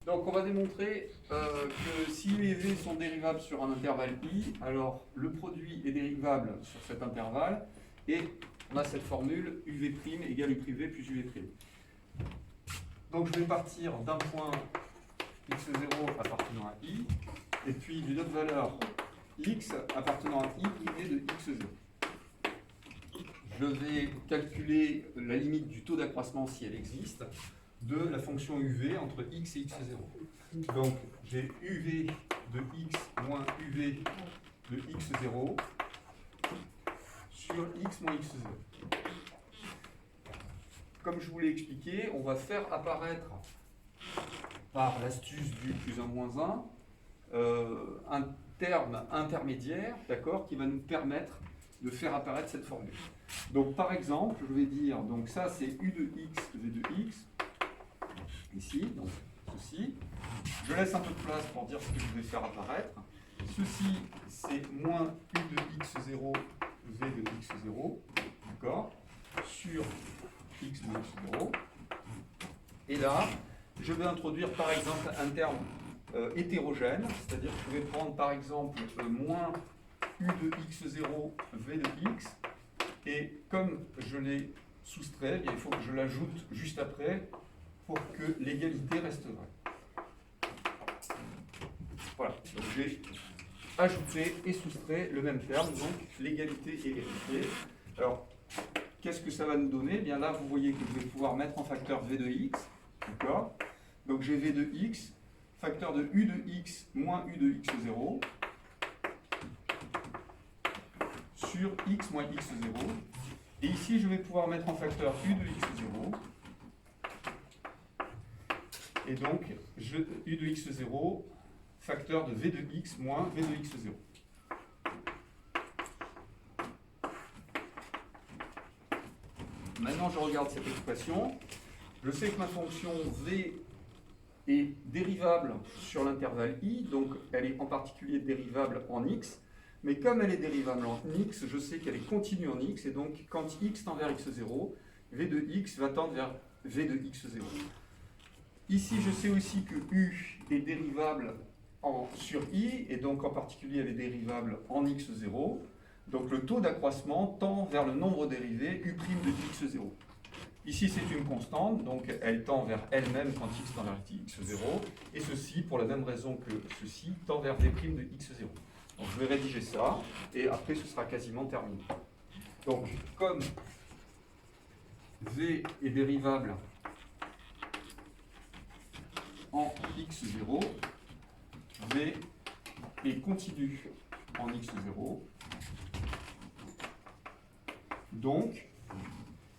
Donc on va démontrer que si U et V sont dérivables sur un intervalle I, alors le produit est dérivable sur cet intervalle, et on a cette formule UV' égale U' V plus UV'. Donc je vais partir d'un point x0 appartenant à I, et puis d'une autre valeur x appartenant à I privé de x0. Je vais calculer la limite du taux d'accroissement si elle existe, de la fonction UV entre x et x0. Donc j'ai UV de x moins UV de x0 sur x moins x0. Comme je vous l'ai expliqué, on va faire apparaître par l'astuce du plus 1 moins 1 un terme intermédiaire, d'accord, qui va nous permettre de faire apparaître cette formule. Donc par exemple, je vais dire, donc ça c'est U de x, V de x, ici, donc ceci. Je laisse un peu de place pour dire ce que je vais faire apparaître. Ceci, c'est moins U de x0, V de x0, d'accord, sur x moins x0. Et là, je vais introduire par exemple un terme hétérogène, c'est-à-dire que je vais prendre par exemple moins U de x0, V de x, et comme je l'ai soustrait, il faut que je l'ajoute juste après pour que l'égalité reste vraie. Voilà, donc j'ai ajouté et soustrait le même terme, donc l'égalité et l'égalité. Alors, qu'est-ce que ça va nous donner? Eh bien là, vous voyez que je vais pouvoir mettre en facteur V de x, d'accord? Donc j'ai V de x, facteur de U de x moins U de x0, sur x moins x0. Et ici, je vais pouvoir mettre en facteur U de x0. Et donc, U de x0, facteur de V de x moins V de x0. Maintenant, je regarde cette expression. Je sais que ma fonction V est dérivable sur l'intervalle I, donc elle est en particulier dérivable en x. Mais comme elle est dérivable en x, je sais qu'elle est continue en x, et donc quand x tend vers x0, V de x va tendre vers V de x0. Ici, je sais aussi que U est dérivable sur I, et donc en particulier elle est dérivable en x0. Donc le taux d'accroissement tend vers le nombre dérivé U' de x0. Ici, c'est une constante, donc elle tend vers elle-même quand x tend vers x0, et ceci, pour la même raison que ceci, tend vers V' de x0. Donc je vais rédiger ça, et après ce sera quasiment terminé. Donc comme V est dérivable en x0, V est continu en x0, donc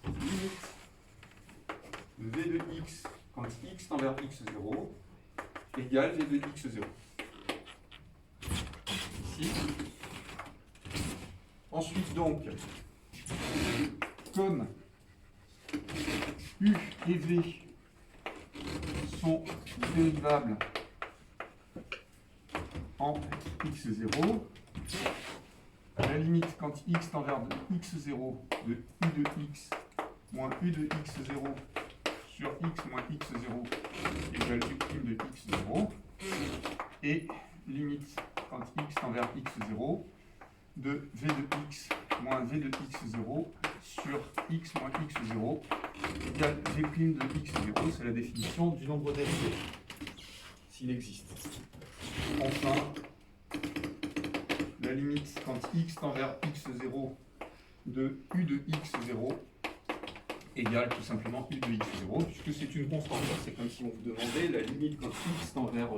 limite V de x quand x tend vers x0 égale V de x0. Ici. Ensuite donc, comme U et V sont dérivables en x0, la limite quand x tend vers x0 de U de x moins U de x0 sur x moins x0 égale U' de x0, et limite quand x tend vers x0 de V de x moins V de x0 sur x moins x0 égale V' de x0, c'est la définition du nombre dérivé, s'il existe. Enfin, la limite quand x tend vers x0 de U de x0 égale tout simplement U de x0, puisque c'est une constante. C'est comme si on vous demandait la limite quand x tend vers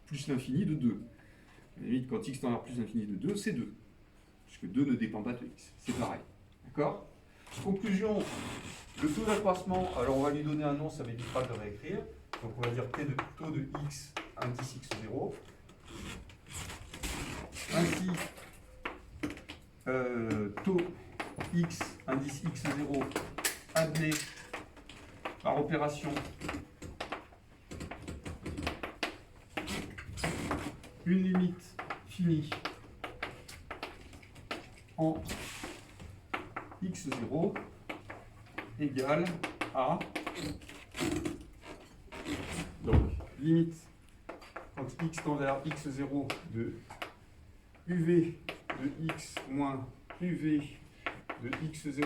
plus l'infini de 2. La limite quand x tend vers plus l'infini de 2, c'est 2. Puisque 2 ne dépend pas de x. C'est pareil. D'accord? Conclusion, le taux d'accroissement, alors on va lui donner un nom, ça m'évitera de le réécrire. Donc on va dire taux de x indice x0. Ainsi, taux x indice x0 admet par opération une limite finie en x0 égale à, donc limite quand x tend vers x0 de uv de x moins uv de x0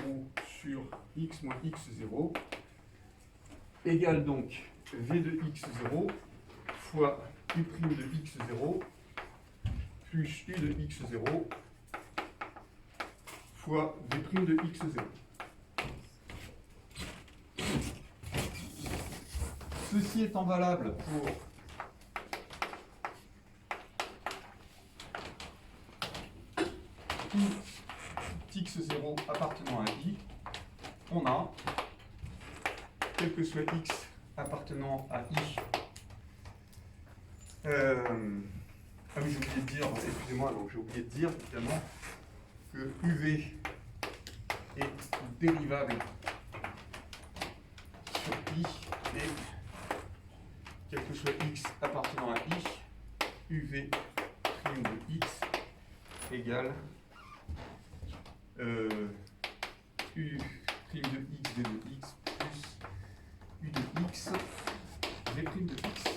sur x moins x0 égale donc v de x0 fois u' de x0 plus u de x0 fois v' de x0. Ceci étant valable pour tout x0 appartenant à i, on a, quel que soit x appartenant à i, ah oui, j'ai oublié de dire, excusez-moi, donc j'ai oublié de dire évidemment que UV est dérivable sur i et quel que soit x appartenant à i, UV' de x égale u' de x d de x plus u de x v' de x.